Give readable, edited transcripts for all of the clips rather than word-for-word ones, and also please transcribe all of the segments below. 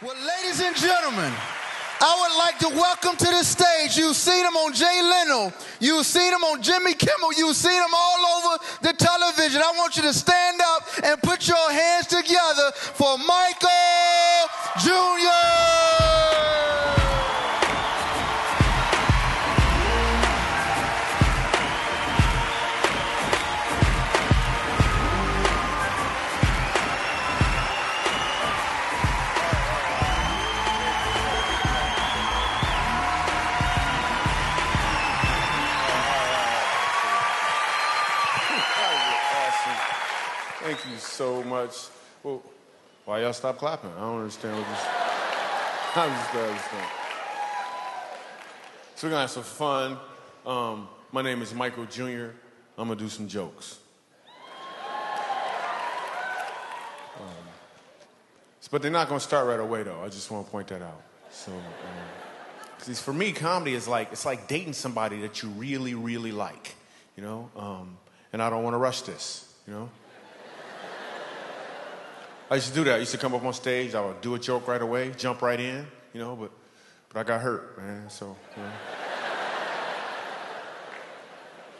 Well, ladies and gentlemen, I would like to welcome to the stage. You've seen him on Jay Leno. You've seen him on Jimmy Kimmel. You've seen him all over the television. I want you to stand up and put your hands together for Michael Jr. Thank you so much. Well, why y'all stop clapping? I don't understand what this. I'm just glad understand. So we're gonna have some fun. My name is Michael Jr. I'm gonna do some jokes. But they're not gonna start right away though. I just want to point that out. So, because for me, comedy is like it's like dating somebody that you really, really like, you know. And I don't want to rush this, you know. I used to do that. I used to come up on stage, I would do a joke right away, jump right in, you know, but I got hurt, man, so, you know.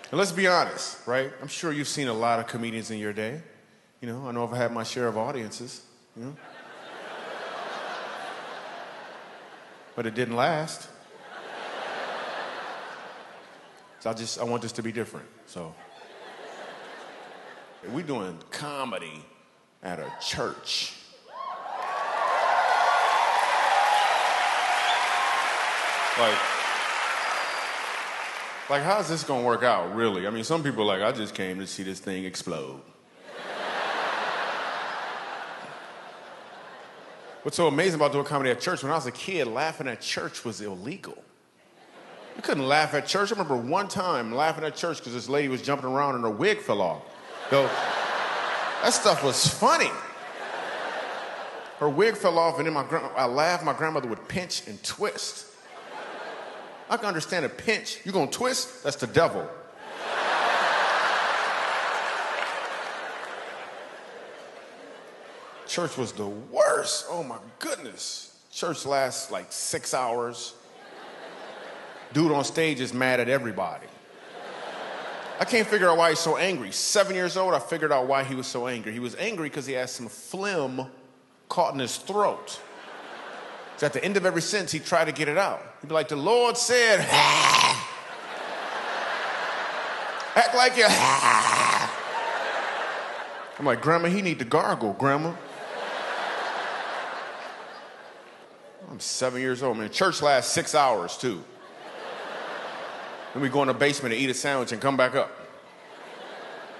And let's be honest, right? I'm sure you've seen a lot of comedians in your day. You know, I know I've had my share of audiences, you know. But it didn't last. So I want this to be different, so. We're doing comedy at a church. Like, how's this gonna work out, really? I mean, some people are like, I just came to see this thing explode. What's so amazing about doing comedy at church, when I was a kid, laughing at church was illegal. You couldn't laugh at church. I remember one time laughing at church because this lady was jumping around and her wig fell off. Though, that stuff was funny. Her wig fell off, and then I laughed. My grandmother would pinch and twist. I can understand a pinch. You gonna twist? That's the devil. Church was the worst. Oh my goodness. Church lasts like 6 hours. Dude on stage is mad at everybody. I can't figure out why he's so angry. 7 years old, I figured out why he was so angry. He was angry because he had some phlegm caught in his throat. So at the end of every sentence, he'd try to get it out. He'd be like, the Lord said, act like you. I'm like, Grandma, he need to gargle, Grandma. I'm 7 years old, man. Church lasts 6 hours, too. Then we go in the basement and eat a sandwich and come back up.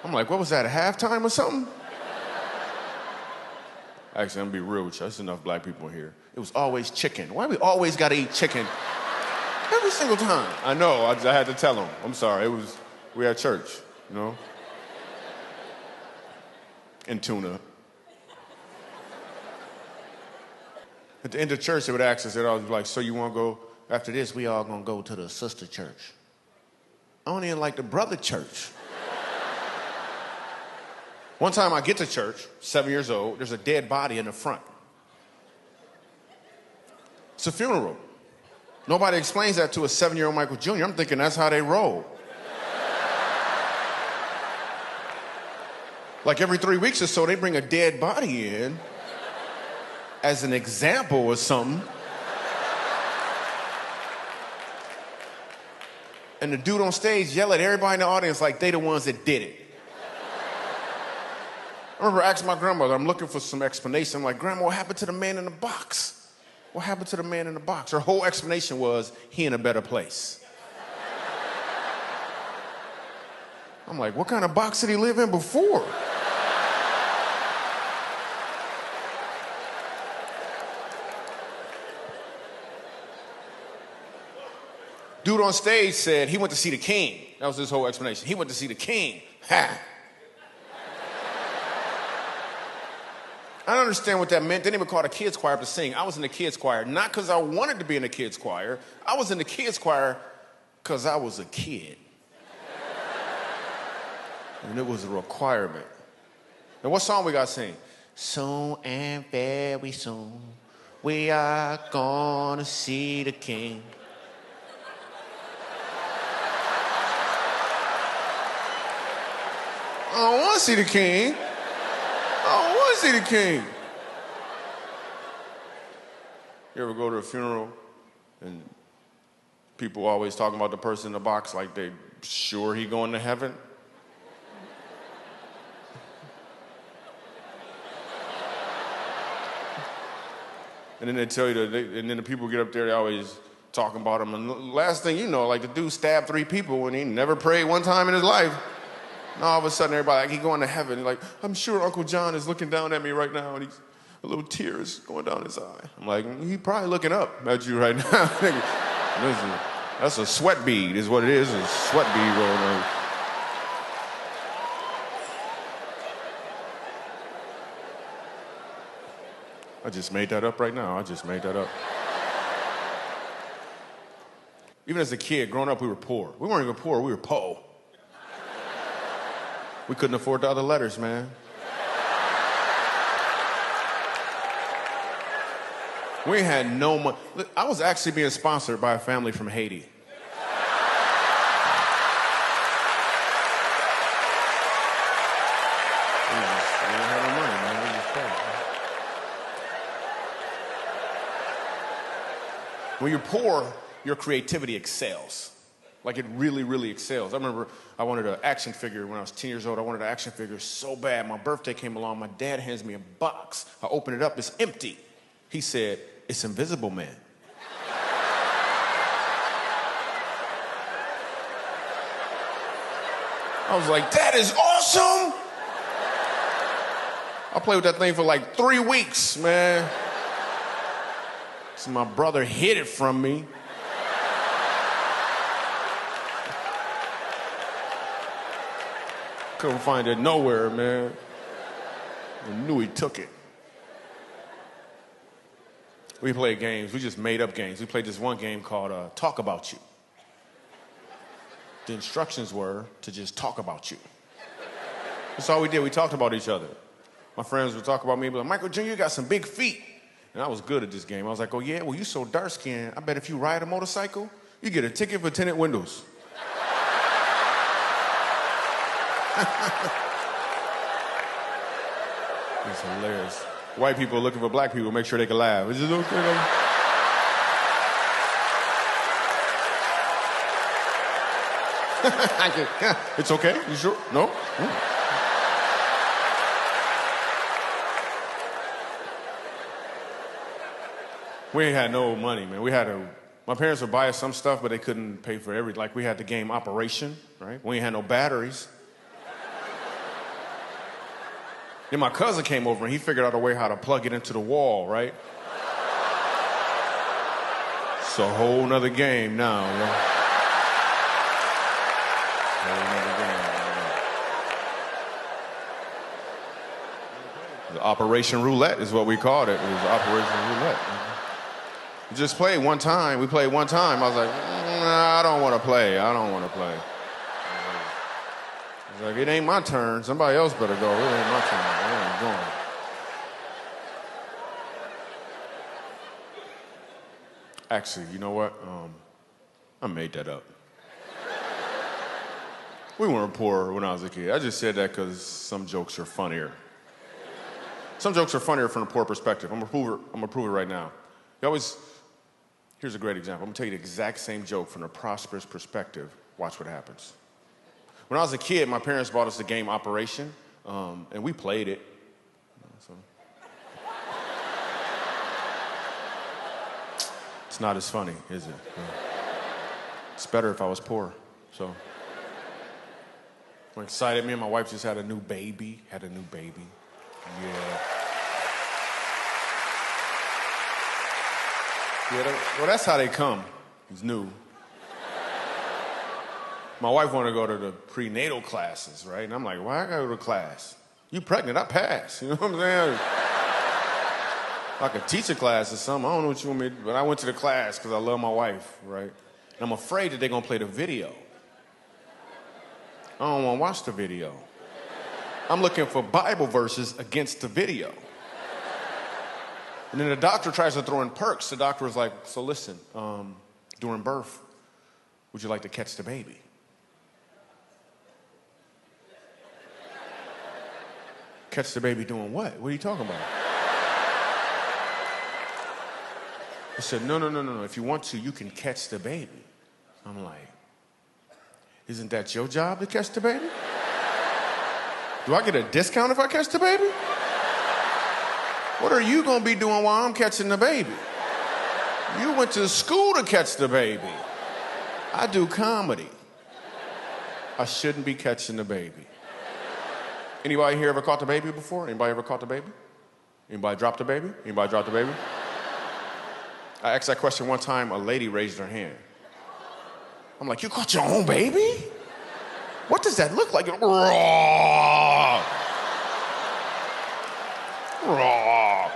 I'm like, what was that, a halftime or something? Actually, I'm gonna be real with you. There's enough black people here. It was always chicken. Why we always gotta eat chicken? Every single time. I know, I had to tell them. I'm sorry, we at church, you know? And tuna. At the end of church, they would ask us, they'd always be like, so you wanna go, after this, we all gonna go to the sister church. I don't even like the brother church. One time I get to church, 7 years old, there's a dead body in the front. It's a funeral. Nobody explains that to a 7-year-old Michael Jr. I'm thinking that's how they roll. Like every 3 weeks or so, they bring a dead body in as an example or something. And the dude on stage yell at everybody in the audience like they the ones that did it. I remember asking my grandmother, I'm looking for some explanation. I'm like, Grandma, what happened to the man in the box? What happened to the man in the box? Her whole explanation was, he in a better place. I'm like, what kind of box did he live in before? Dude on stage said he went to see the king. That was his whole explanation. He went to see the king. Ha! I don't understand what that meant. They didn't even call the kids choir to sing. I was in the kids choir, not because I wanted to be in the kids choir. I was in the kids choir because I was a kid. And it was a requirement. And what song we got to sing? Soon and very soon, We are gonna see the king. I don't want to see the king. I don't want to see the king. You ever go to a funeral and people always talking about the person in the box like they sure he going to heaven? And then they tell you that, and then the people get up there, they always talking about him. And the last thing you know, like the dude stabbed 3 people and he never prayed one time in his life. And all of a sudden, everybody, like, he going to heaven. He's like, I'm sure Uncle John is looking down at me right now, and a little tear is going down his eye. I'm like, he's probably looking up at you right now. Listen, that's a sweat bead, is what it is, a sweat bead rolling on. I just made that up right now. I just made that up. Even as a kid, growing up, we were poor. We weren't even poor, we were po'. We couldn't afford the other letters, man. We had no money. I was actually being sponsored by a family from Haiti. We didn't have no money, man. We just poor. When you're poor, your creativity excels. Like it really, really excels. I remember I wanted an action figure when I was 10 years old. I wanted an action figure so bad. My birthday came along. My dad hands me a box. I open it up. It's empty. He said, it's Invisible Man. I was like, that is awesome. I played with that thing for like 3 weeks, man. So my brother hid it from me. Couldn't find it nowhere, man. I knew he took it. We played games. We just made up games. We played this one game called Talk About You. The instructions were to just talk about you. That's all we did. We talked about each other. My friends would talk about me, but like, Michael Jr., you got some big feet. And I was good at this game. I was like, oh, yeah? Well, you so dark-skinned. I bet if you ride a motorcycle, you get a ticket for tinted windows. It's hilarious. White people looking for black people, make sure they can laugh. Is it okay? It's okay? You sure? No? We ain't had no money, man. My parents would buy us some stuff, but they couldn't pay for everything. Like we had the game Operation, right? We ain't had no batteries. Then my cousin came over and he figured out a way how to plug it into the wall, right? It's a whole nother game now, man. Whole nother game. The Operation Roulette is what we called it. It was Operation Roulette. We just played one time. We played one time. I was like, nah, I don't want to play. I don't want to play. I was like, it ain't my turn. Somebody else better go. It ain't my turn. I ain't going. Actually, you know what? I made that up. We weren't poor when I was a kid. I just said that because some jokes are funnier. Some jokes are funnier from a poor perspective. I'm gonna prove it right now. Here's a great example. I'm gonna tell you the exact same joke from a prosperous perspective. Watch what happens. When I was a kid, my parents bought us the game Operation, and we played it. It's not as funny, is it? It's better if I was poor, so. I'm excited. Me and my wife just had a new baby. Yeah. Well, that's how they come. It's new. My wife wanted to go to the prenatal classes, right? And I'm like, why I gotta go to class? You pregnant, I pass. You know what I'm saying? I could teach a class or something. I don't know what you want me to do. But I went to the class because I love my wife, right? And I'm afraid that they're gonna play the video. I don't wanna watch the video. I'm looking for Bible verses against the video. And then the doctor tries to throw in perks. The doctor was like, so listen, during birth, would you like to catch the baby? Catch the baby doing what? What are you talking about? I said, no. If you want to, you can catch the baby. I'm like, isn't that your job to catch the baby? Do I get a discount if I catch the baby? What are you gonna be doing while I'm catching the baby? You went to school to catch the baby. I do comedy. I shouldn't be catching the baby. Anybody here ever caught the baby before? Anybody ever caught the baby? Anybody dropped the baby? Anybody dropped the baby? I asked that question one time, a lady raised her hand. I'm like, you caught your own baby? What does that look like? Raw. Raw.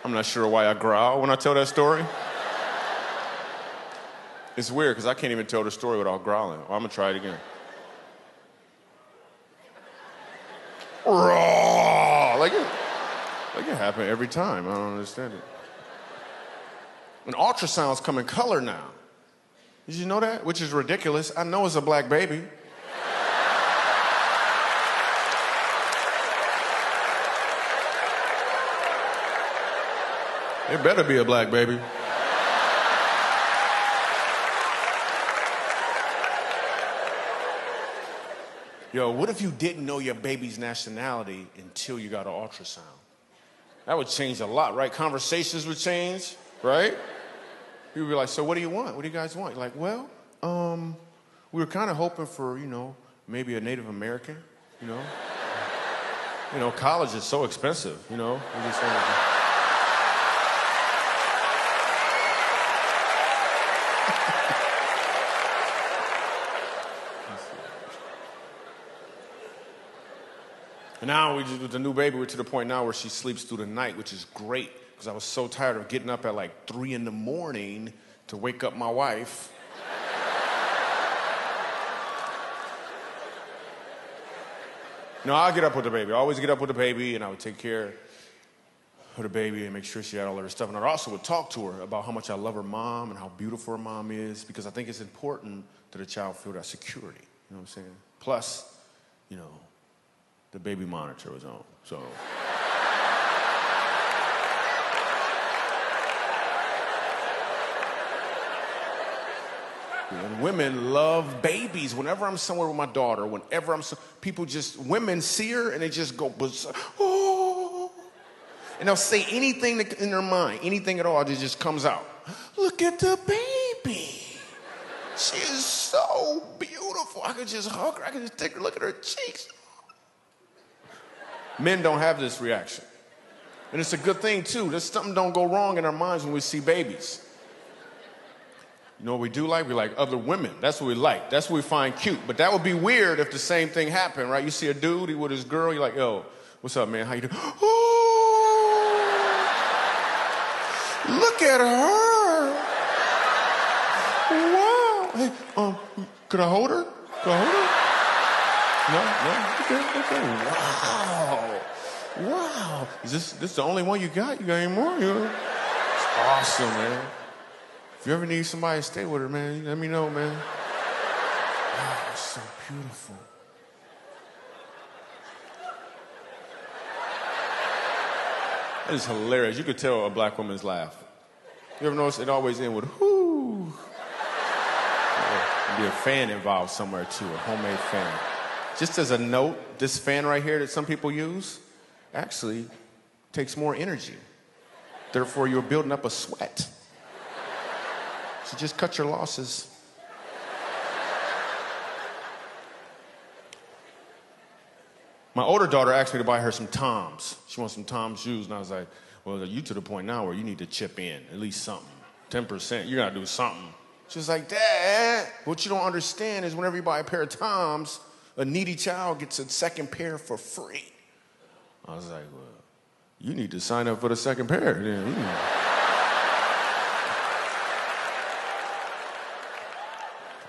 I'm not sure why I growl when I tell that story. It's weird because I can't even tell the story without growling. Well, I'm gonna try it again. Raw. Like it happened every time. I don't understand it. And ultrasounds come in color now. Did you know that? Which is ridiculous. I know it's a black baby. It better be a black baby. Yo, what if you didn't know your baby's nationality until you got an ultrasound? That would change a lot, right? Conversations would change, right? People would be like, so what do you want? What do you guys want? You're like, well, we were kind of hoping for, maybe a Native American, college is so expensive, We just wanted to... And now with the new baby, we're to the point now where she sleeps through the night, which is great, because I was so tired of getting up at like 3 a.m. to wake up my wife. I'll get up with the baby. I always get up with the baby, and I would take care of the baby and make sure she had all of her stuff. And I also would talk to her about how much I love her mom and how beautiful her mom is, because I think it's important that a child feel that security. You know what I'm saying? Plus, the baby monitor was on, so. And women love babies. Whenever I'm somewhere with my daughter, women see her and they just go, oh. And they'll say anything in their mind, anything at all, that just comes out. Look at the baby. She is so beautiful. I could just hug her. I could just take her, look at her cheeks. Men don't have this reaction. And it's a good thing, too. There's something don't go wrong in our minds when we see babies. You know what we do like? We like other women. That's what we like. That's what we find cute. But that would be weird if the same thing happened, right? You see a dude, he with his girl, you're like, yo, what's up, man? How you doing? Oh, look at her. Wow. Hey, could I hold her? No? Okay. Wow. Is this the only one you got? You got any more? It's awesome, man. If you ever need somebody to stay with her, man, let me know, man. Wow, it's so beautiful. That is hilarious. You could tell a black woman's laugh. You ever notice it always ends with, whoo? There'd be a fan involved somewhere, too, a homemade fan. Just as a note, this fan right here that some people use actually takes more energy. Therefore, you're building up a sweat. So just cut your losses. My older daughter asked me to buy her some Toms. She wants some Toms shoes, and I was like, well, you to the point now where you need to chip in, at least something. 10%, you gotta do something. She was like, Dad, what you don't understand is whenever you buy a pair of Toms, a needy child gets a second pair for free. I was like, well, you need to sign up for the second pair.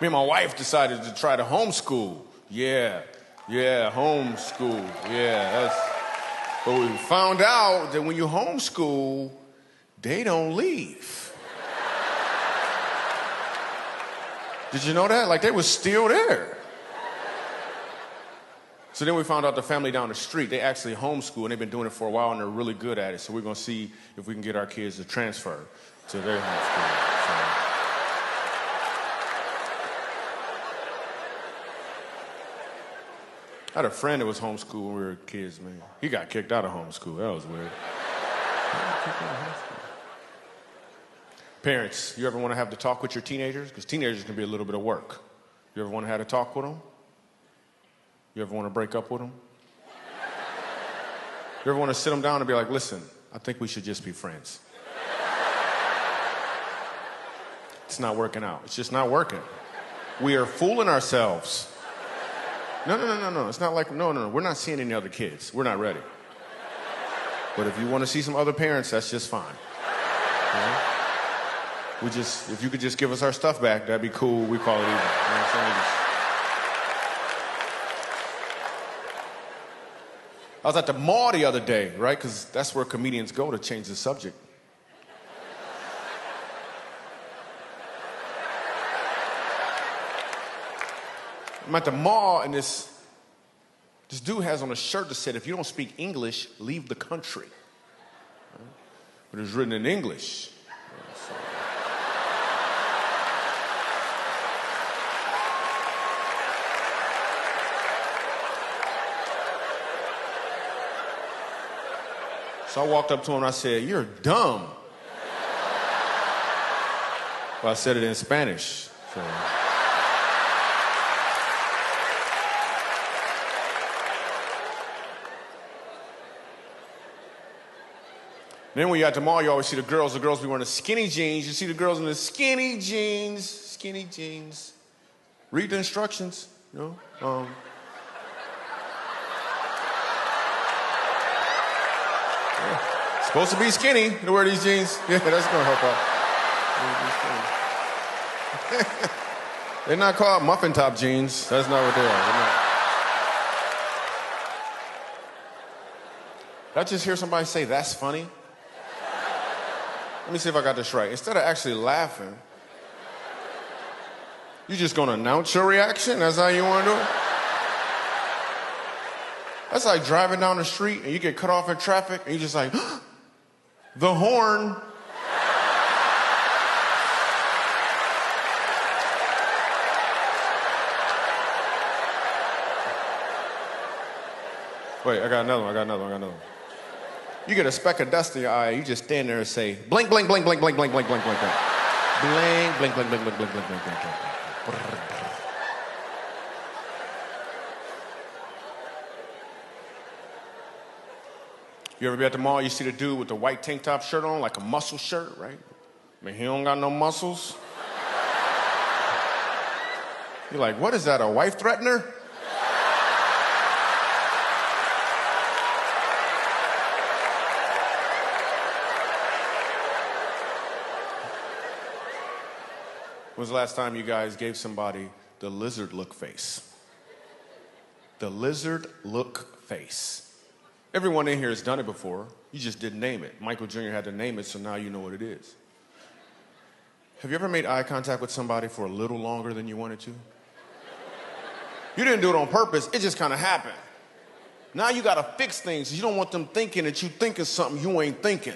Me and my wife decided to try to homeschool. Yeah, homeschool. But we found out that when you homeschool, they don't leave. Did you know that? Like, they were still there. So then we found out the family down the street, they actually homeschool, and they've been doing it for a while, and they're really good at it. So we're going to see if we can get our kids to transfer to their homeschool. So. I had a friend that was homeschooled when we were kids, man. He got kicked out of homeschool. That was weird. Parents, you ever want to have to talk with your teenagers? Because teenagers can be a little bit of work. You ever want to have to talk with them? You ever want to break up with them? You ever want to sit them down and be like, listen, I think we should just be friends. It's not working out. It's just not working. We are fooling ourselves. No. It's not like, no. We're not seeing any other kids. We're not ready. But if you want to see some other parents, that's just fine. Okay? If you could just give us our stuff back, that'd be cool. We call it even. You know what I'm saying? I was at the mall the other day, right? Because that's where comedians go to change the subject. I'm at the mall, and this dude has on a shirt that said, if you don't speak English, leave the country. Right? But it's written in English. So I walked up to him and I said, you're dumb. Well, I said it in Spanish. So. Then when you're at the mall, you always see the girls. The girls be wearing the skinny jeans. You see the girls in the skinny jeans. Read the instructions, you know. Supposed to be skinny to wear these jeans. Yeah, that's gonna help out. They're not called muffin top jeans. That's not what they are. Did I just hear somebody say, that's funny? Let me see if I got this right. Instead of actually laughing, you're just gonna announce your reaction? That's how you wanna do it? That's like driving down the street and you get cut off in traffic and you're just like, the horn. Wait, I got another one. You get a speck of dust in your eye, you just stand there and say, blink, blink, blink, blink, blink, blink, blink, blink, blink, blink. Blink, blink, blink, blink, blink, blink, blink, blink, blink, blink. You ever be at the mall, you see the dude with the white tank top shirt on, like a muscle shirt, right? I mean, he don't got no muscles. You're like, what is that, a wife threatener? When was the last time you guys gave somebody the lizard look face? The lizard look face. Everyone in here has done it before. You just didn't name it. Michael Jr. had to name it, so now you know what it is. Have you ever made eye contact with somebody for a little longer than you wanted to? You didn't do it on purpose. It just kind of happened. Now you got to fix things. You don't want them thinking that you thinking something you ain't thinking.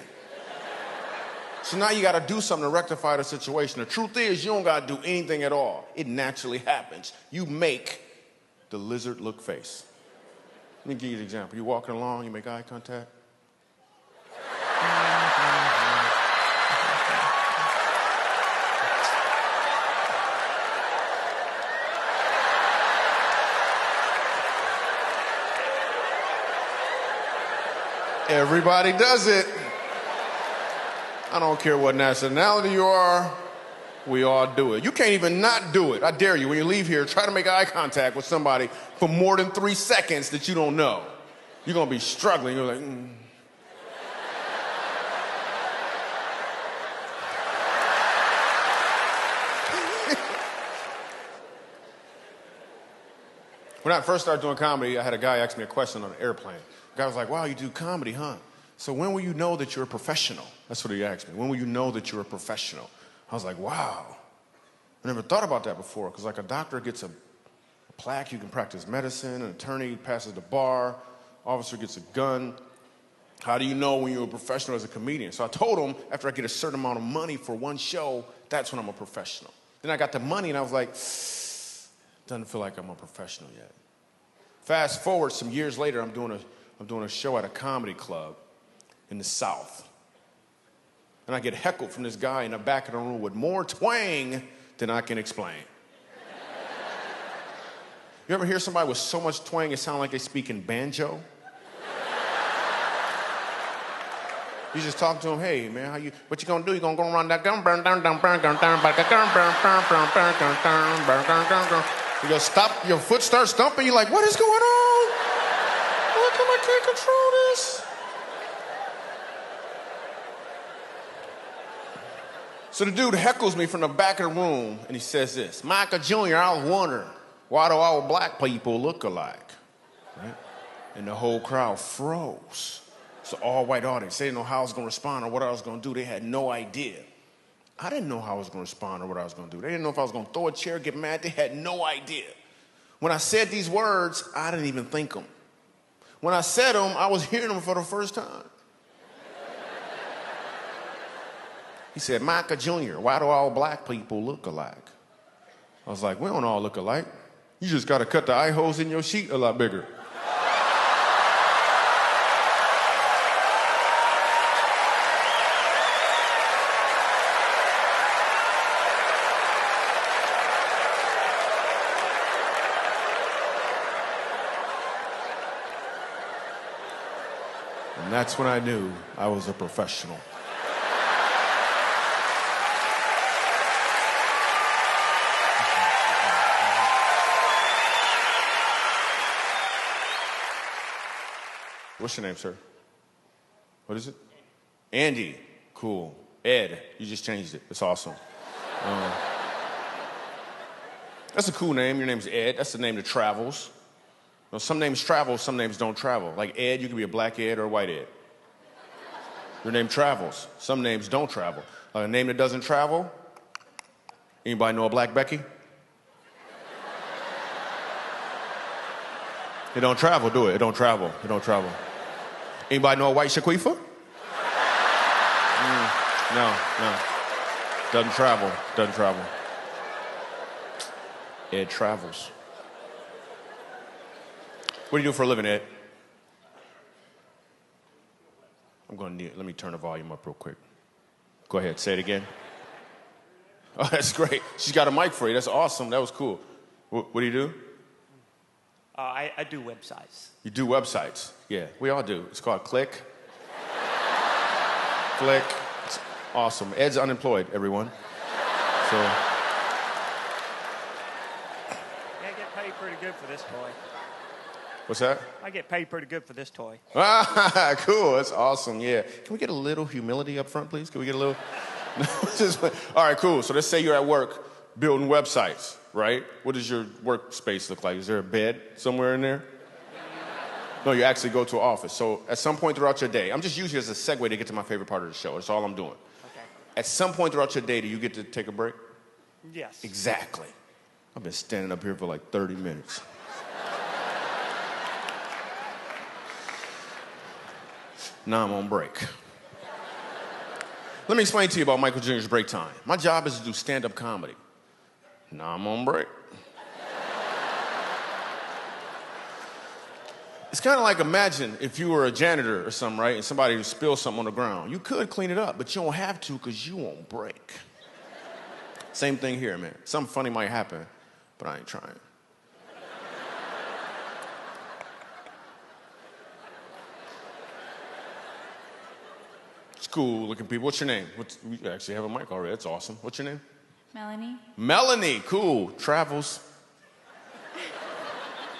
So now you got to do something to rectify the situation. The truth is, you don't got to do anything at all. It naturally happens. You make the lizard look face. Let me give you an example. You're walking along, you make eye contact. Everybody does it. I don't care what nationality you are, we all do it. You can't even not do it. I dare you, when you leave here, try to make eye contact with somebody for more than 3 seconds that you don't know. You're gonna be struggling. You're like, When I first started doing comedy, I had a guy ask me a question on an airplane. The guy was like, wow, you do comedy, huh? So when will you know that you're a professional? That's what he asked me. When will you know that you're a professional? I was like, wow. I never thought about that before, because like a doctor gets a plaque, you can practice medicine, an attorney passes the bar, officer gets a gun. How do you know when you're a professional as a comedian? So I told him, after I get a certain amount of money for one show, that's when I'm a professional. Then I got the money and I was like, doesn't feel like I'm a professional yet. Fast forward some years later, I'm doing a show at a comedy club in the South. And I get heckled from this guy in the back of the room with more twang than I can explain. You ever hear somebody with so much twang it sounds like they speak in banjo? You just talk to them, hey man, what you gonna do? You gonna go around that gun, burn down, burn down, you go stop, your foot starts stumping, you're like, what is going on? How come I can't control this? So the dude heckles me from the back of the room and he says this, Michael Jr., I was wondering, why do all black people look alike? Right? And the whole crowd froze. It's an all-white audience. They didn't know how I was going to respond or what I was going to do. They had no idea. I didn't know how I was going to respond or what I was going to do. They didn't know if I was going to throw a chair, get mad. They had no idea. When I said these words, I didn't even think them. When I said them, I was hearing them for the first time. He said, Micah Jr., why do all black people look alike? I was like, we don't all look alike. You just got to cut the eye holes in your sheet a lot bigger. And that's when I knew I was a professional. What's your name, sir? What is it? Andy. Cool. Ed. You just changed it. It's awesome. That's a cool name. Your name's Ed. That's the name that travels. You know, some names travel, some names don't travel. Like Ed, you can be a black Ed or a white Ed. Your name travels. Some names don't travel. A name that doesn't travel? Anybody know a black Becky? It don't travel, do it? It don't travel. It don't travel. Anybody know a white Shaquifa? No. Doesn't travel. Doesn't travel. Ed travels. What do you do for a living, Ed? Let me turn the volume up real quick. Go ahead, say it again. Oh, that's great. She's got a mic for you. That's awesome. That was cool. What do you do? I do websites. You do websites? Yeah, we all do. It's called Click. Click. It's awesome. Ed's unemployed, everyone. So. Yeah, I get paid pretty good for this toy. What's that? I get paid pretty good for this toy. Ah, cool. That's awesome. Yeah. Can we get a little humility up front, please? Can we get a little? All right, cool. So let's say you're at work building websites, right? What does your workspace look like? Is there a bed somewhere in there? No, you actually go to an office. So at some point throughout your day, I'm just using it as a segue to get to my favorite part of the show. That's all I'm doing. Okay. At some point throughout your day, do you get to take a break? Yes. Exactly. I've been standing up here for like 30 minutes. Now I'm on break. Let me explain to you about Michael Jr.'s break time. My job is to do stand-up comedy. Now I'm on break. It's kind of like, imagine if you were a janitor or something, right? And somebody spilled something on the ground. You could clean it up, but you don't have to because you on break. Same thing here, man. Something funny might happen, but I ain't trying. Cool looking people. What's your name? We actually have a mic already. That's awesome. What's your name? Melanie. Melanie. Cool. Travels.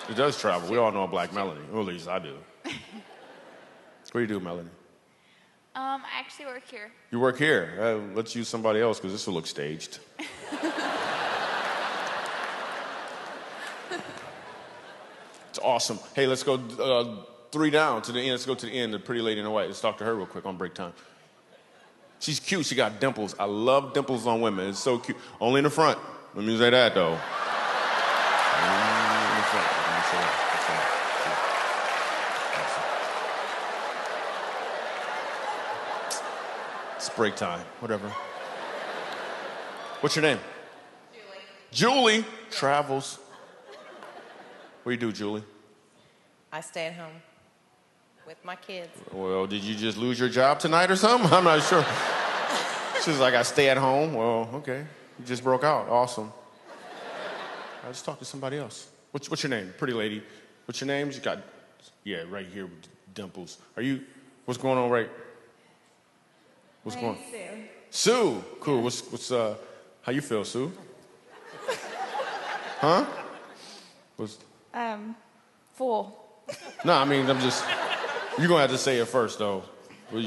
It does travel. We all know a black Melanie. Or at least I do. What do you do, Melanie? I actually work here. You work here. Let's use somebody else because this will look staged. It's awesome. Hey, let's go 3 down to the end. Let's go to the end, the pretty lady in the white. Let's talk to her real quick on break time. She's cute. She got dimples. I love dimples on women. It's so cute. Only in the front. Let me say that, though. Only in the front. Let me say that. It's break time. Whatever. What's your name? Julie. Julie travels. What do you do, Julie? I stay at home with my kids. Well, did you just lose your job tonight or something? I'm not sure. She's like, I stay at home. Well, okay. You just broke out. Awesome. I'll just talk to somebody else. What's your name? Pretty lady. What's your name? You got, yeah, right here with dimples. What's going on, right? What's going on? Sue. Sue. Cool. What's how you feel, Sue? Huh? Full. No, I mean, you're going to have to say it first, though. What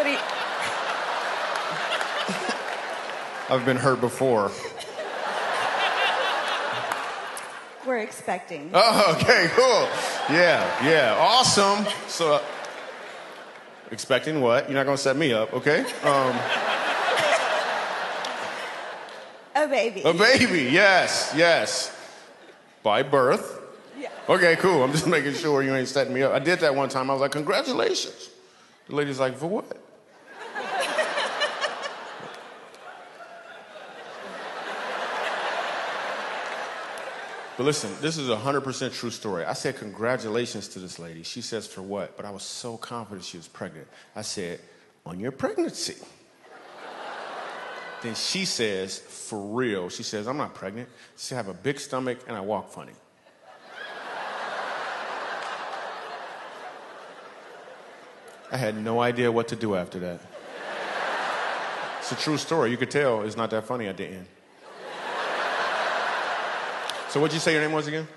do you... I've been hurt before. We're expecting. Oh, okay, cool. Yeah, awesome. So, expecting what? You're not going to set me up, okay? A baby. A baby, yes. By birth. Yeah. Okay, cool. I'm just making sure you ain't setting me up. I did that one time. I was like, congratulations. The lady's like, for what? But listen, this is a 100% true story. I said congratulations to this lady. She says for what? But I was so confident she was pregnant. I said, on your pregnancy. Then she says, for real. She says, I'm not pregnant. She said, I have a big stomach and I walk funny. I had no idea what to do after that. It's a true story. You could tell it's not that funny at the end. So what'd you say your name was again?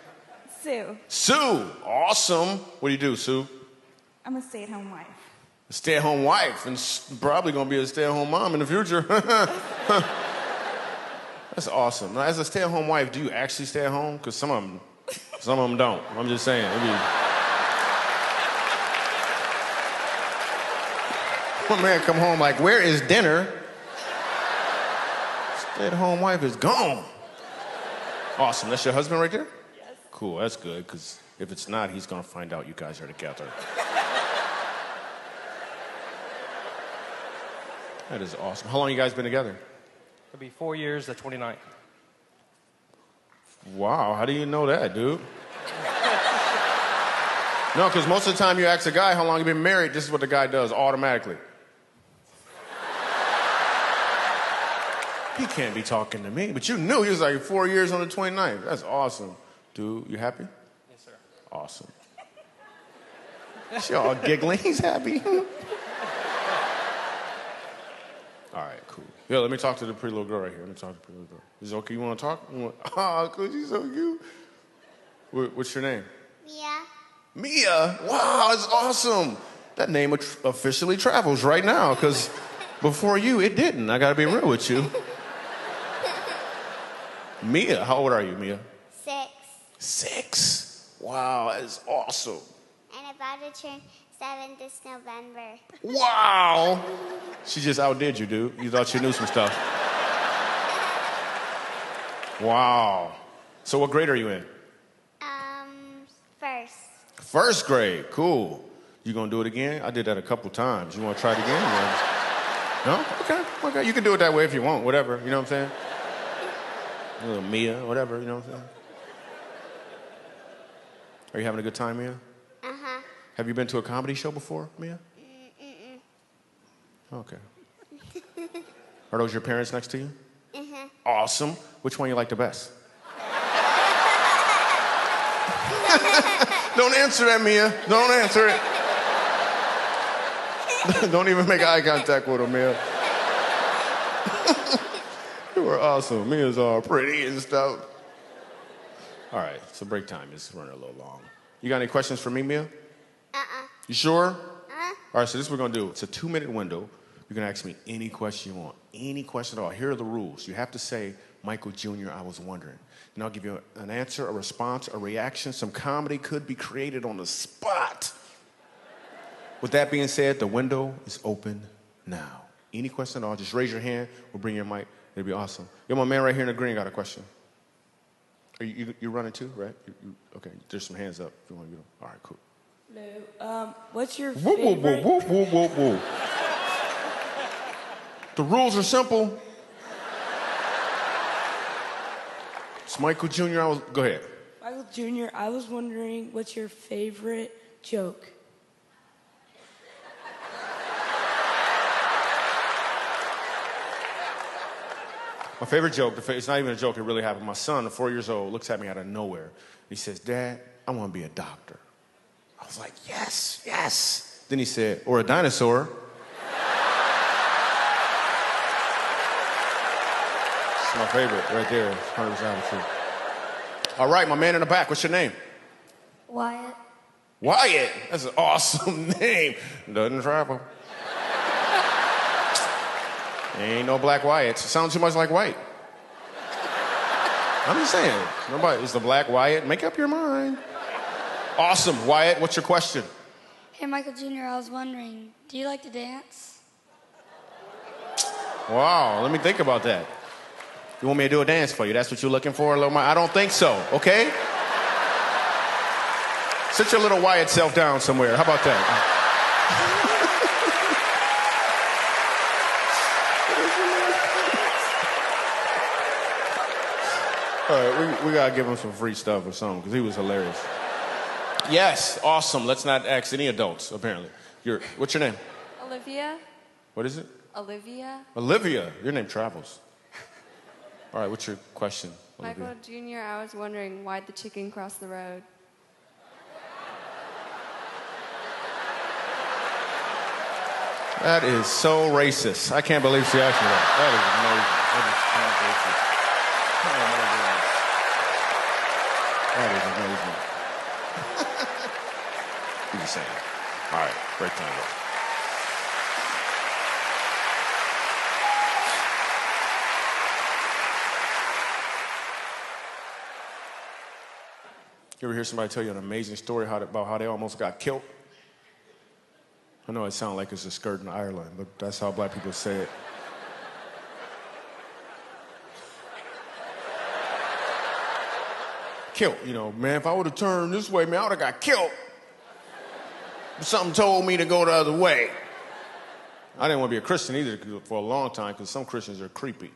Sue. Sue. Awesome. What do you do, Sue? I'm a stay-at-home wife. A stay-at-home wife, and probably going to be a stay-at-home mom in the future. That's awesome. Now, as a stay-at-home wife, do you actually stay at home? Because some of them don't. I'm just saying. One man come home like, where is dinner? Stay-at-home wife is gone. Awesome. That's your husband right there? Yes. Cool. That's good, because if it's not, he's going to find out you guys are together. That is awesome. How long you guys been together? It'll be 4 years, the 29th. Wow, how do you know that, dude? No, because most of the time you ask a guy how long you been married, this is what the guy does automatically. He can't be talking to me, but you knew he was like 4 years on the 29th. That's awesome. Dude, you happy? Yes, sir. Awesome. She all giggling. He's happy. All right, cool. Yeah, let me talk to the pretty little girl right here. Let me talk to the pretty little girl. Is it okay? You want to talk? Oh, cool. She's so cute. What's your name? Mia. Mia. Wow, that's awesome. That name officially travels right now, because before you, it didn't. I got to be real with you. Mia, how old are you, Mia? 6. 6. Wow, that is awesome. And about to turn 7 this November. Wow. She just outdid you, dude. You thought you knew some stuff. Wow. So what grade are you in? First. First grade. Cool. You gonna do it again? I did that a couple times. You wanna try it again? No? Okay. You can do it that way if you want, whatever. You know what I'm saying? A little Mia, whatever, you know what I'm saying? Are you having a good time, Mia? Uh-huh. Have you been to a comedy show before, Mia? Okay. Are those your parents next to you? Uh-huh. Awesome. Which one you like the best? Don't answer that, Mia. Don't answer it. Don't even make eye contact with her, Mia. You were awesome. Mia's all pretty and stuff. All right, so break time is running a little long. You got any questions for me, Mia? You sure? All right, so this is what we're going to do. It's a 2-minute window. You're going to ask me any question you want. Any question at all. Here are the rules. You have to say Michael Jr., I was wondering. And I'll give you an answer, a response, a reaction. Some comedy could be created on the spot. With that being said, the window is open now. Any question at all, just raise your hand. We'll bring your mic. It'll be awesome. Yo, my man right here in the green got a question. Are you running too, right? Okay, there's some hands up if you want to get them. All right, cool. Hello. What's your Whoa, whoa, favorite? whoa, whoa, whoa, whoa, whoa. The rules are simple. It's Michael Jr. Go ahead. Michael Jr., I was wondering, what's your favorite joke? My favorite joke, it's not even a joke, it really happened. My son, 4 years old, looks at me out of nowhere. He says, Dad, I want to be a doctor. I was like, yes, yes. Then he said, or a dinosaur. It's my favorite right there. It's 100% true. All right, my man in the back, what's your name? Wyatt. Wyatt, that's an awesome name. Doesn't travel. Ain't no black Wyatts. It sounds too much like white. I'm just saying. Nobody is the black Wyatt. Make up your mind. Awesome. Wyatt, what's your question? Hey, Michael Jr., I was wondering, do you like to dance? Wow, let me think about that. You want me to do a dance for you? That's what you're looking for, little Mike? I don't think so, okay? Sit your little Wyatt self down somewhere. How about that? All right, we gotta give him some free stuff or something, because he was hilarious. Yes, awesome. Let's not ask any adults, apparently. What's your name? Olivia. What is it? Olivia. Olivia. Your name travels. All right, what's your question, Olivia? Michael Jr., I was wondering, why'd the chicken cross the road? That is so racist. I can't believe she asked me that. That is amazing. That is so racist. Oh, my goodness. That is amazing. You just saying. All right, break time. You ever hear somebody tell you an amazing story about how they almost got killed? I know it sounds like it's a skirt in Ireland, but that's how black people say it. Killed, man, if I would have turned this way, man, I would have got killed. But something told me to go the other way. I didn't want to be a Christian either for a long time, because some Christians are creepy.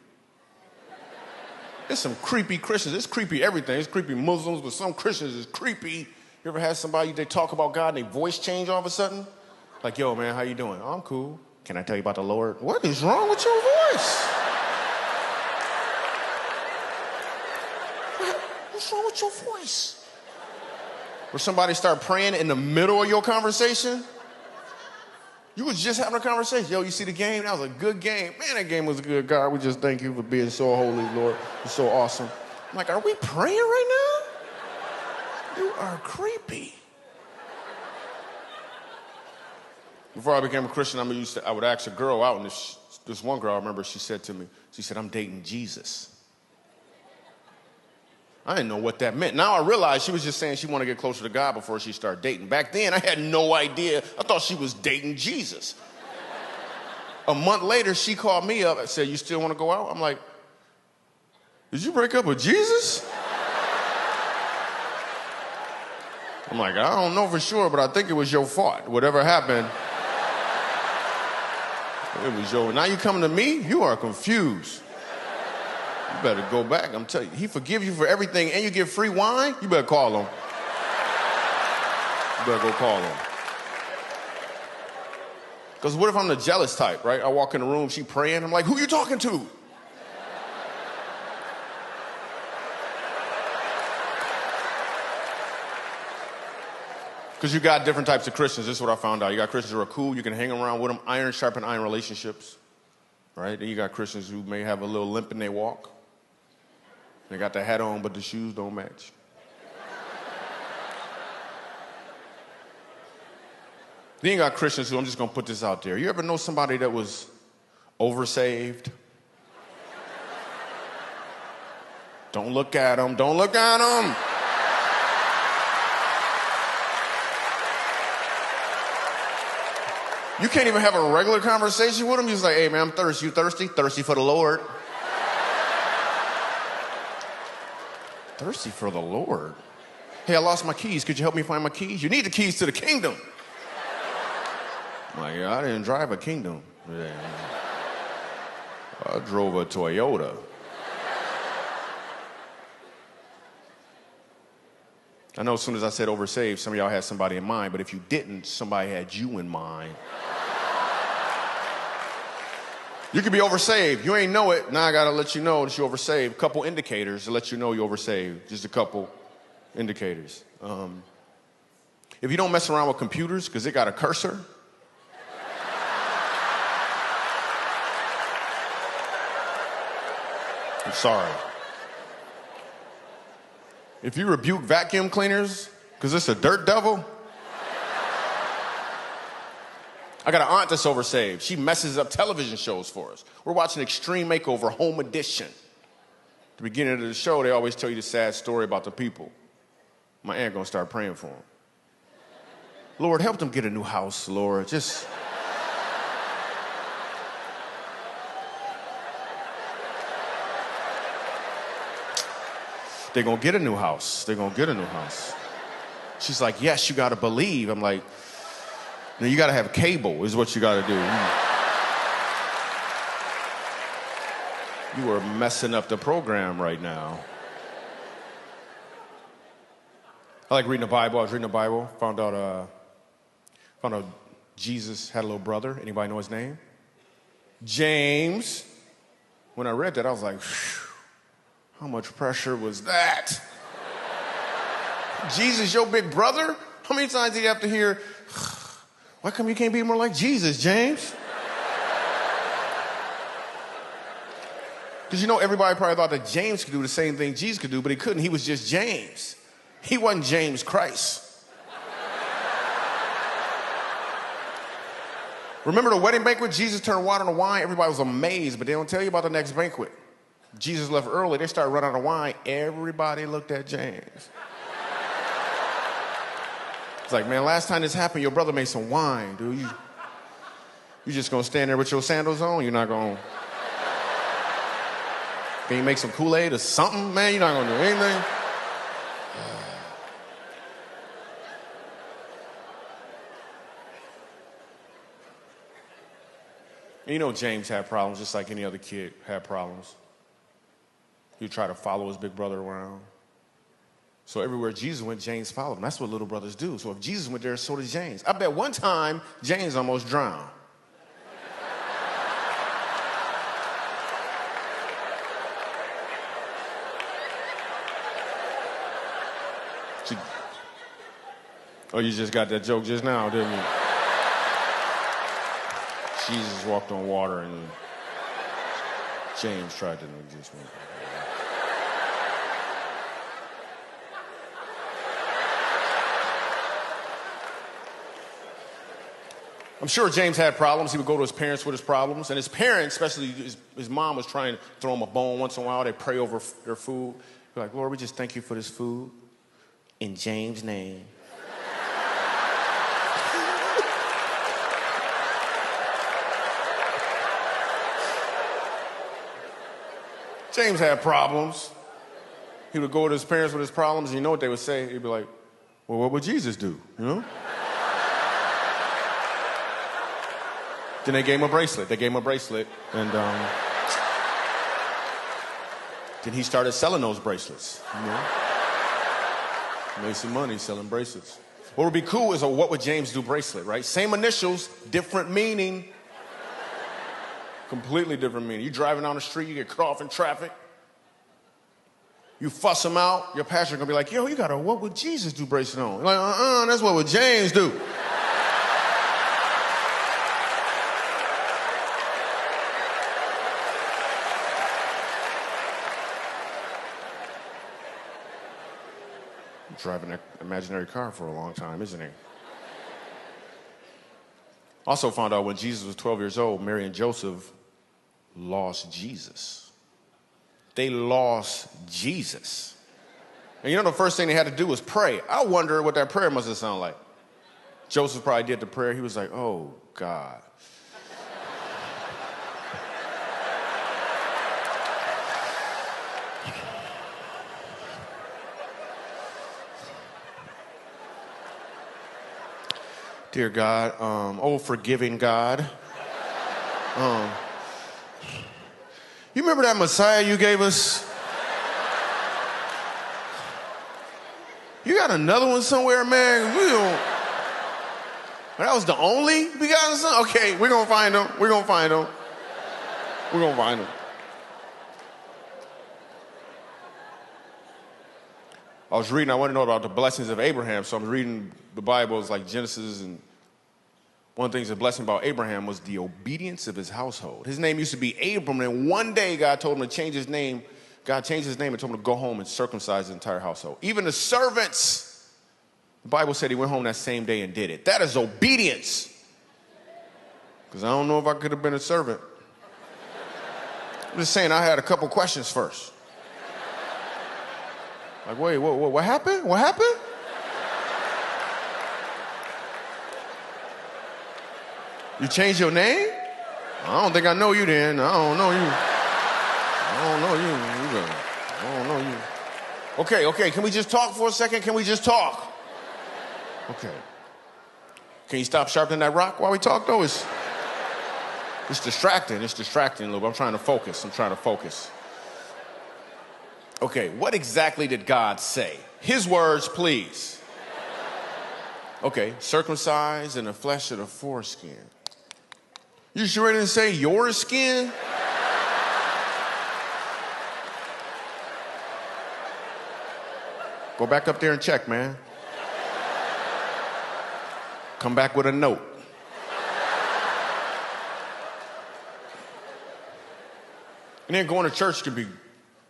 There's some creepy Christians. It's creepy everything. It's creepy Muslims, but some Christians is creepy. You ever had somebody, they talk about God and their voice change all of a sudden? Like, yo, man, how you doing? Oh, I'm cool. Can I tell you about the Lord? What is wrong with your voice? What's wrong with your voice? Or somebody start praying in the middle of your conversation? You was just having a conversation. Yo, you see the game? That was a good game. Man, that game was good. God, we just thank you for being so holy, Lord. You're so awesome. I'm like, are we praying right now? You are creepy. Before I became a Christian, I would ask a girl out, and this one girl, I remember, she said to me, I'm dating Jesus. I didn't know what that meant. Now I realize she was just saying she wanted to get closer to God before she started dating. Back then, I had no idea. I thought she was dating Jesus. A month later, she called me up and said, you still want to go out? I'm like, did you break up with Jesus? I'm like, I don't know for sure, but I think it was your fault. Whatever happened, it was your. Now you coming to me? You are confused. You better go back. I'm telling you, he forgives you for everything, and you get free wine. You better call him. You better go call him. Because what if I'm the jealous type, right? I walk in the room, she praying. I'm like, who you talking to? Because you got different types of Christians. This is what I found out. You got Christians who are cool. You can hang around with them. Iron sharpen iron relationships. Right? Then you got Christians who may have a little limp in their walk. They got the hat on, but the shoes don't match. Then you got Christians who, I'm just going to put this out there. You ever know somebody that was oversaved? Don't look at him. Don't look at him. You can't even have a regular conversation with him. He's like, hey, man, I'm thirsty. You thirsty? Thirsty for the Lord. Thirsty for the Lord. Hey, I lost my keys. Could you help me find my keys? You need the keys to the kingdom. I'm like, yeah, I didn't drive a kingdom. Yeah. I drove a Toyota. I know as soon as I said oversaved, some of y'all had somebody in mind, but if you didn't, somebody had you in mind. You could be oversaved. You ain't know it. Now I got to let you know that you're oversaved. A couple indicators to let you know you're oversaved. Just a couple indicators. If you don't mess around with computers because it got a cursor, I'm sorry. If you rebuke vacuum cleaners because it's a dirt devil, I got an aunt that's oversaved. She messes up television shows for us. We're watching Extreme Makeover Home Edition. At the beginning of the show, they always tell you the sad story about the people. My aunt gonna start praying for them. Lord, help them get a new house, Lord. Just... They're gonna get a new house. They're gonna get a new house. She's like, yes, you gotta believe. I'm like, no, you gotta have cable is what you gotta do. You are messing up the program right now. I like reading the Bible. I was reading the Bible, found out Jesus had a little brother. Anybody know his name? James. When I read that, I was like, how much pressure was that? Jesus, your big brother? How many times did you have to hear, why come you can't be more like Jesus, James? Because you know, everybody probably thought that James could do the same thing Jesus could do, but he couldn't. He was just James. He wasn't James Christ. Remember the wedding banquet? Jesus turned water into wine. Everybody was amazed, but they don't tell you about the next banquet. Jesus left early. They started running out of wine. Everybody looked at James. It's like, man, last time this happened, your brother made some wine, dude. You just gonna stand there with your sandals on? You're not gonna... Can you make some Kool-Aid or something? Man, you're not gonna do anything. You know James had problems just like any other kid had problems. He would try to follow his big brother around. So everywhere Jesus went, James followed him. That's what little brothers do. So if Jesus went there, so did James. I bet one time, James almost drowned. Oh, you just got that joke just now, didn't you? Jesus walked on water and James tried to just went. I'm sure James had problems. He would go to his parents with his problems. And his parents, especially his mom, was trying to throw him a bone once in a while. They'd pray over their food. They're like, Lord, we just thank you for this food. In James' name. James had problems. He would go to his parents with his problems, and you know what they would say? He'd be like, well, what would Jesus do, you know? Then they gave him a bracelet. They gave him a bracelet, and then he started selling those bracelets, you know? Made some money selling bracelets. What would be cool is a what would James do bracelet, right? Same initials, different meaning. Completely different meaning. You driving down the street, you get cut off in traffic. You fuss him out, your pastor gonna be like, yo, you got a what would Jesus do bracelet on? You're like, that's what would James do. Driving an imaginary car for a long time, isn't he? Also found out when Jesus was 12 years old, Mary and Joseph lost Jesus. they lost Jesus. And you know the first thing they had to do was pray. I wonder what that prayer must have sounded like. Joseph probably did the prayer. He was like, oh, God. Dear God, oh, forgiving God. You remember that Messiah you gave us? You got another one somewhere, man? We don't. That was the only begotten son? Okay, we're going to find him. We're going to find him. We're going to find him. I was reading, I want to know about the blessings of Abraham, so I'm reading the Bible, it's like Genesis, and one of the things the blessing about Abraham was the obedience of his household. His name used to be Abram, and one day God told him to change his name. God changed his name and told him to go home and circumcise his entire household. Even the servants, the Bible said he went home that same day and did it. That is obedience. Because I don't know if I could have been a servant. I'm just saying I had a couple questions first. Like, wait, what happened? What happened? You changed your name? I don't think I know you then. I don't know you. I don't know you. Okay, can we just talk for a second? Can we just talk? Okay. Can you stop sharpening that rock while we talk, though? It's distracting. It's distracting a little bit. I'm trying to focus. Okay, what exactly did God say? His words, please. Okay, circumcised in the flesh of the foreskin. You sure it didn't say your skin? Go back up there and check, man. Come back with a note. And then going to church can be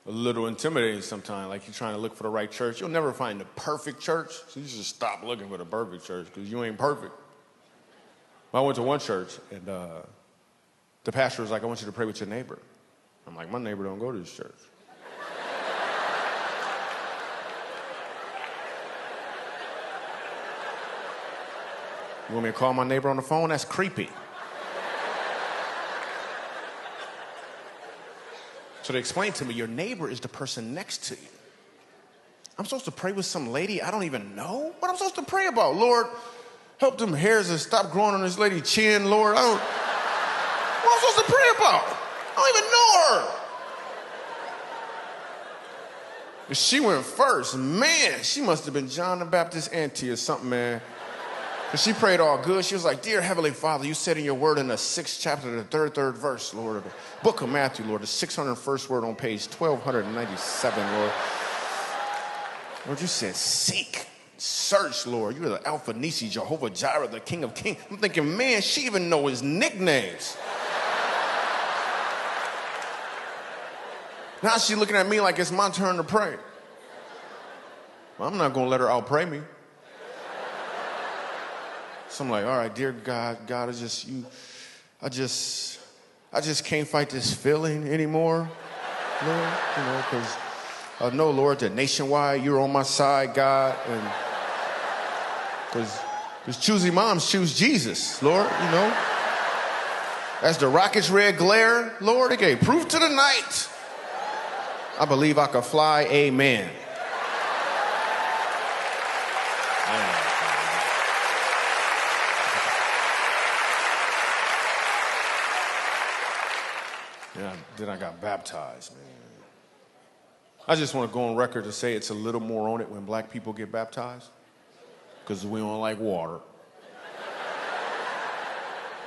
a little intimidating sometimes, like you're trying to look for the right church. You'll never find the perfect church, so you should stop looking for the perfect church because you ain't perfect. Well, I went to one church, and the pastor was like, I want you to pray with your neighbor. I'm like, my neighbor don't go to this church. You want me to call my neighbor on the phone? That's creepy. So they explained to me, your neighbor is the person next to you. I'm supposed to pray with some lady I don't even know? What am I supposed to pray about? Lord, help them hairs to stop growing on this lady's chin, Lord. What am I supposed to pray about? I don't even know her. But she went first. Man, she must have been John the Baptist's auntie or something, man. But she prayed all good. She was like, dear Heavenly Father, you said in your word in the 6th chapter, the third verse, Lord, of the book of Matthew, Lord, the 601st word on page 1297, Lord. Lord, you said, seek, search, Lord. You are the Alpha Nisi, Jehovah Jireh, the King of Kings. I'm thinking, man, she even know his nicknames. Now she's looking at me like it's my turn to pray. Well, I'm not going to let her out-pray me. So I'm like, all right, dear God, I just can't fight this feeling anymore, Lord, because I know, Lord, that nationwide you're on my side, God, and because choosy moms choose Jesus, Lord, As the rocket's red glare, Lord, it gave proof to the night. I believe I could fly, amen. Then I got baptized, man. I just want to go on record to say it's a little more on it when black people get baptized because we don't like water.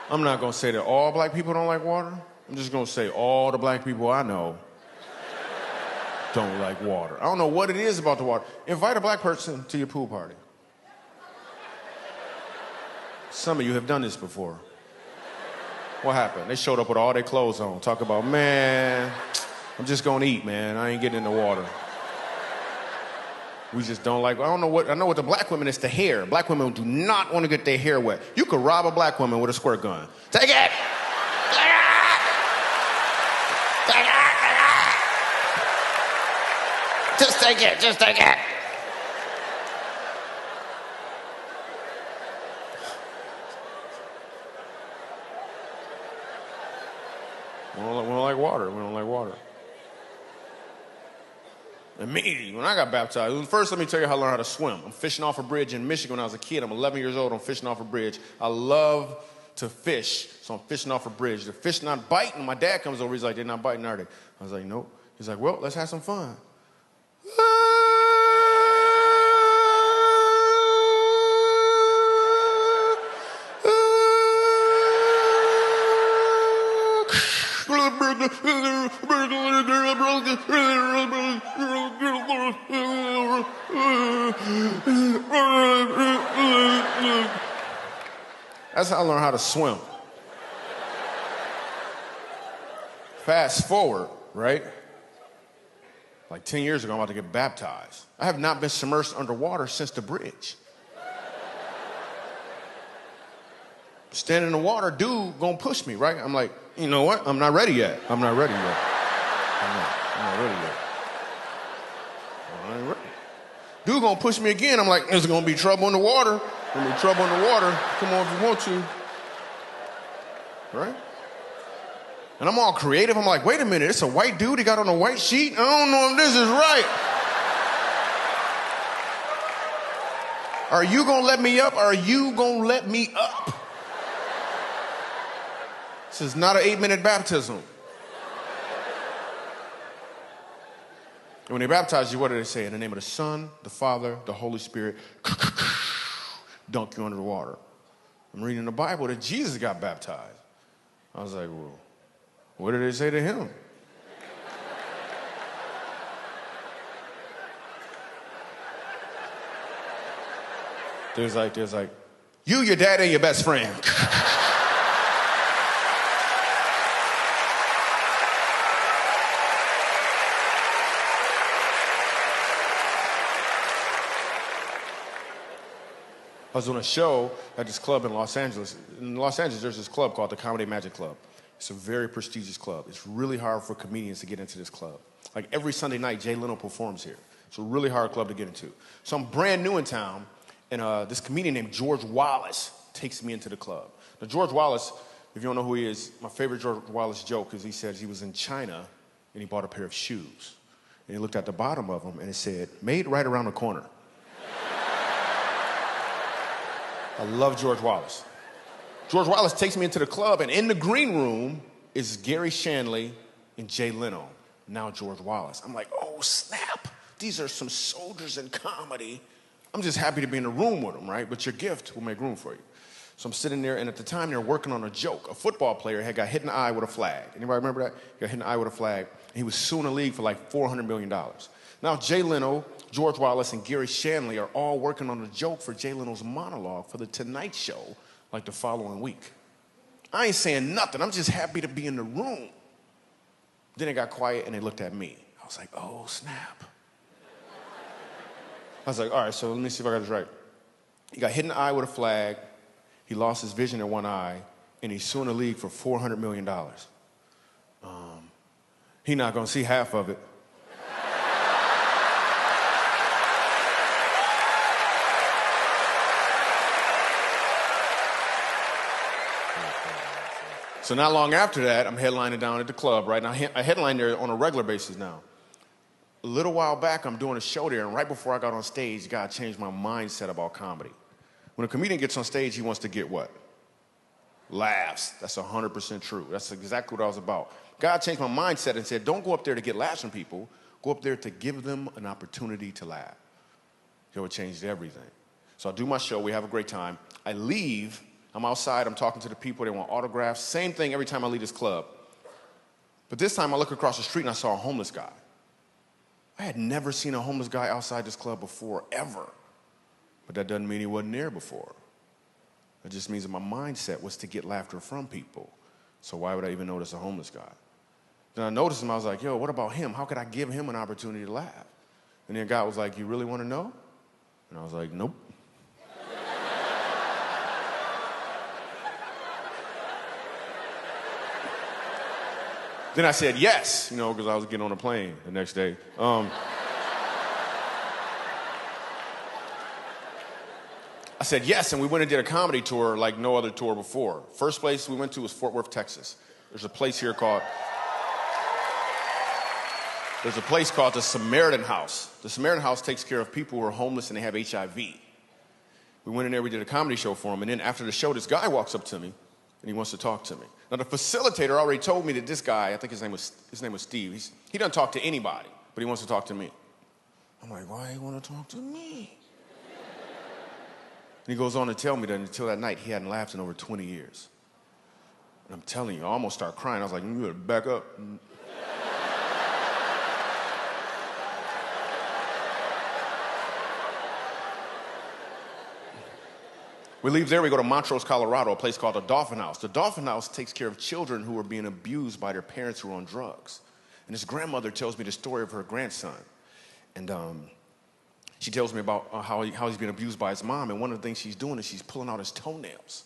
I'm not going to say that all black people don't like water. I'm just going to say all the black people I know don't like water. I don't know what it is about the water. Invite a black person to your pool party. Some of you have done this before. What happened? They showed up with all their clothes on. Talk about, man, I'm just gonna eat, man. I ain't getting in the water. We just don't like, I know what the black women, it's the hair. Black women do not want to get their hair wet. You could rob a black woman with a squirt gun. Take it! Take it! Take it! take it, just take it. We don't like water. We don't like water. And me, when I got baptized, first let me tell you how I learned how to swim. I'm fishing off a bridge in Michigan when I was a kid. I'm 11 years old. I'm fishing off a bridge. I love to fish, so I'm fishing off a bridge. The fish not biting. My dad comes over. He's like, they're not biting, are they? I was like, nope. He's like, well, let's have some fun. That's how I learned how to swim. Fast forward, right? Like 10 years ago, I'm about to get baptized. I have not been submerged underwater since the bridge. Standing in the water, dude gonna push me, right? I'm like, you know what? I'm not ready yet. I'm not ready yet. I'm not ready yet. I ain't ready. Dude gonna push me again. I'm like, there's gonna be trouble in the water. Gonna be trouble in the water. Come on if you want to. Right? And I'm all creative. I'm like, wait a minute, it's a white dude. He got on a white sheet. I don't know if this is right. Are you gonna let me up? Or are you gonna let me up? This is not an 8-minute baptism. And when they baptize you, what do they say? In the name of the Son, the Father, the Holy Spirit, dunk you under the water. I'm reading in the Bible that Jesus got baptized. I was like, well, what did they say to him? There's like, you, your dad, and your best friend. I was doing a show at this club in Los Angeles. In Los Angeles, there's this club called the Comedy Magic Club. It's a very prestigious club. It's really hard for comedians to get into this club. Like every Sunday night, Jay Leno performs here. It's a really hard club to get into. So I'm brand new in town, and this comedian named George Wallace takes me into the club. Now, George Wallace, if you don't know who he is, my favorite George Wallace joke is he says he was in China, and he bought a pair of shoes. And he looked at the bottom of them, and it said, made right around the corner. I love George Wallace. George Wallace takes me into the club, and in the green room is Gary Shandling and Jay Leno, now George Wallace. I'm like, oh, snap. These are some soldiers in comedy. I'm just happy to be in the room with them, right? But your gift will make room for you. So I'm sitting there, and at the time, they're working on a joke. A football player had got hit in the eye with a flag. Anybody remember that? He got hit in the eye with a flag, and he was suing the league for like $400 million. Now, Jay Leno, George Wallace, and Gary Shandling are all working on a joke for Jay Leno's monologue for The Tonight Show, like the following week. I ain't saying nothing. I'm just happy to be in the room. Then it got quiet, and they looked at me. I was like, oh, snap. I was like, all right, so let me see if I got this right. He got hit in the eye with a flag. He lost his vision in one eye, and he's suing the league for $400 million. He's not going to see half of it. So not long after that, I'm headlining down at the club, right? Now, I headline there on a regular basis now. A little while back, I'm doing a show there, and right before I got on stage, God changed my mindset about comedy. When a comedian gets on stage, he wants to get what? Laughs. That's 100% true. That's exactly what I was about. God changed my mindset and said, don't go up there to get laughs from people. Go up there to give them an opportunity to laugh. So it changed everything. So I do my show. We have a great time. I leave. I'm outside. I'm talking to the people. They want autographs. Same thing every time I leave this club. But this time I look across the street and I saw a homeless guy. I had never seen a homeless guy outside this club before, ever. But that doesn't mean he wasn't there before. It just means that my mindset was to get laughter from people. So why would I even notice a homeless guy? Then I noticed him. I was like, yo, what about him? How could I give him an opportunity to laugh? And then God was like, you really want to know? And I was like, nope. Then I said yes, because I was getting on a plane the next day. I said yes, and we went and did a comedy tour like no other tour before. First place we went to was Fort Worth, Texas. There's a place called the Samaritan House. The Samaritan House takes care of people who are homeless and they have HIV. We went in there, we did a comedy show for them, and then after the show, this guy walks up to me, and he wants to talk to me. Now, the facilitator already told me that this guy, I think his name was Steve, he doesn't talk to anybody, but he wants to talk to me. I'm like, why do you want to talk to me? And he goes on to tell me that until that night, he hadn't laughed in over 20 years. And I'm telling you, I almost started crying. I was like, you better back up. We leave there, we go to Montrose, Colorado, a place called the Dolphin House. The Dolphin House takes care of children who are being abused by their parents who are on drugs. And this grandmother tells me the story of her grandson. And she tells me about how he's being abused by his mom. And one of the things she's doing is she's pulling out his toenails.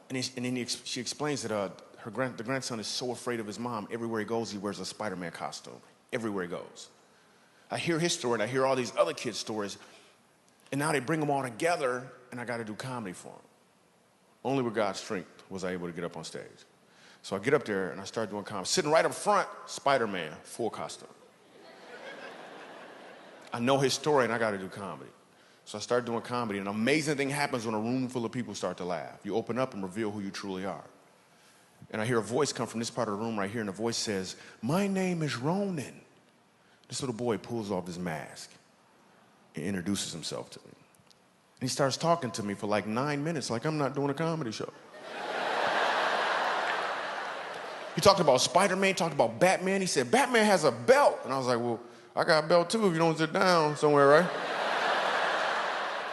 And then she explains that the grandson is so afraid of his mom, everywhere he goes, he wears a Spider-Man costume. Everywhere he goes. I hear his story, and I hear all these other kids' stories. And now they bring them all together, and I got to do comedy for them. Only with God's strength was I able to get up on stage. So I get up there, and I start doing comedy. Sitting right up front, Spider-Man, full costume. I know his story, and I got to do comedy. So I start doing comedy, and an amazing thing happens when a room full of people start to laugh. You open up and reveal who you truly are. And I hear a voice come from this part of the room right here, and the voice says, "My name is Ronan." This little boy pulls off his mask and introduces himself to me. And he starts talking to me for like 9 minutes, like I'm not doing a comedy show. He talked about Spider-Man, talked about Batman. He said, Batman has a belt. And I was like, well, I got a belt too if you don't sit down somewhere, right?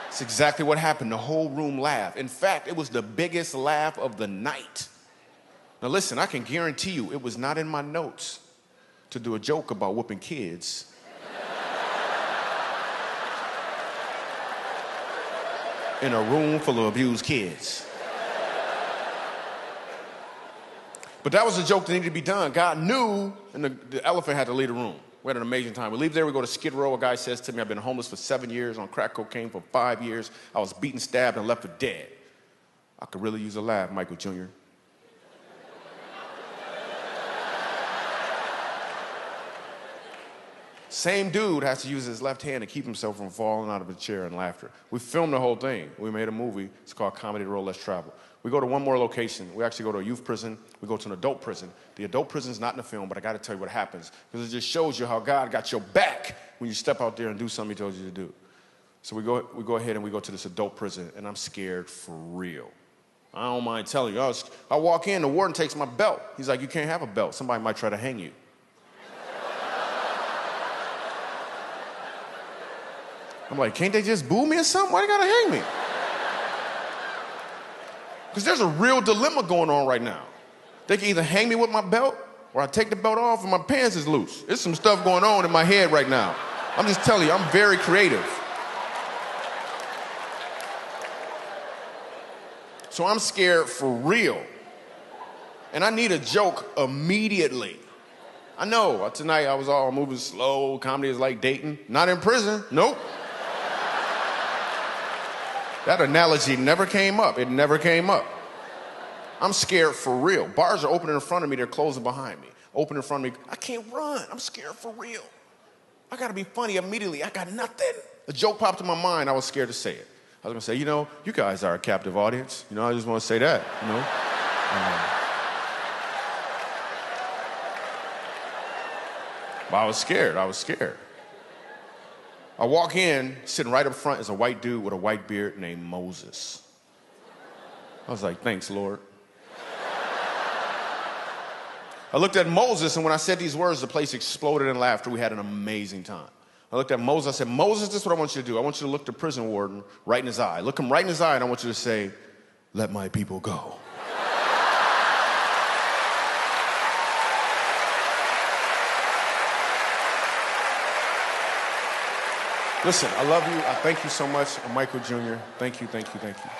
It's exactly what happened. The whole room laughed. In fact, it was the biggest laugh of the night. Now listen, I can guarantee you it was not in my notes to do a joke about whooping kids. In a room full of abused kids. But that was a joke that needed to be done. God knew, and the elephant had to leave the room. We had an amazing time. We leave there, we go to Skid Row. A guy says to me, I've been homeless for 7 years, on crack cocaine for 5 years. I was beaten, stabbed, and left for dead. I could really use a laugh, Michael Jr. Same dude has to use his left hand to keep himself from falling out of a chair in laughter. We filmed the whole thing. We made a movie. It's called Comedy Road Less Travel. We go to one more location. We actually go to a youth prison. We go to an adult prison. The adult prison is not in the film, but I got to tell you what happens, because it just shows you how God got your back when you step out there and do something he told you to do. So we go ahead and we go to this adult prison, and I'm scared for real. I don't mind telling you. I walk in, the warden takes my belt. He's like, you can't have a belt. Somebody might try to hang you. I'm like, can't they just boo me or something? Why they gotta hang me? Because there's a real dilemma going on right now. They can either hang me with my belt, or I take the belt off and my pants is loose. There's some stuff going on in my head right now. I'm just telling you, I'm very creative. So I'm scared for real. And I need a joke immediately. I know, tonight I was all moving slow, comedy is like dating. Not in prison, nope. That analogy never came up. It never came up. I'm scared for real. Bars are opening in front of me, they're closing behind me. Open in front of me, I can't run. I'm scared for real. I gotta be funny immediately. I got nothing. A joke popped in my mind, I was scared to say it. I was gonna say, you guys are a captive audience. I just wanna say that, But I was scared. I walk in, sitting right up front is a white dude with a white beard named Moses. I was like, thanks, Lord. I looked at Moses, and when I said these words, the place exploded in laughter. We had an amazing time. I looked at Moses, I said, Moses, this is what I want you to do. I want you to look the prison warden right in his eye. Look him right in his eye, and I want you to say, let my people go. Listen, I love you. I thank you so much. I'm Michael Jr. Thank you, thank you, thank you.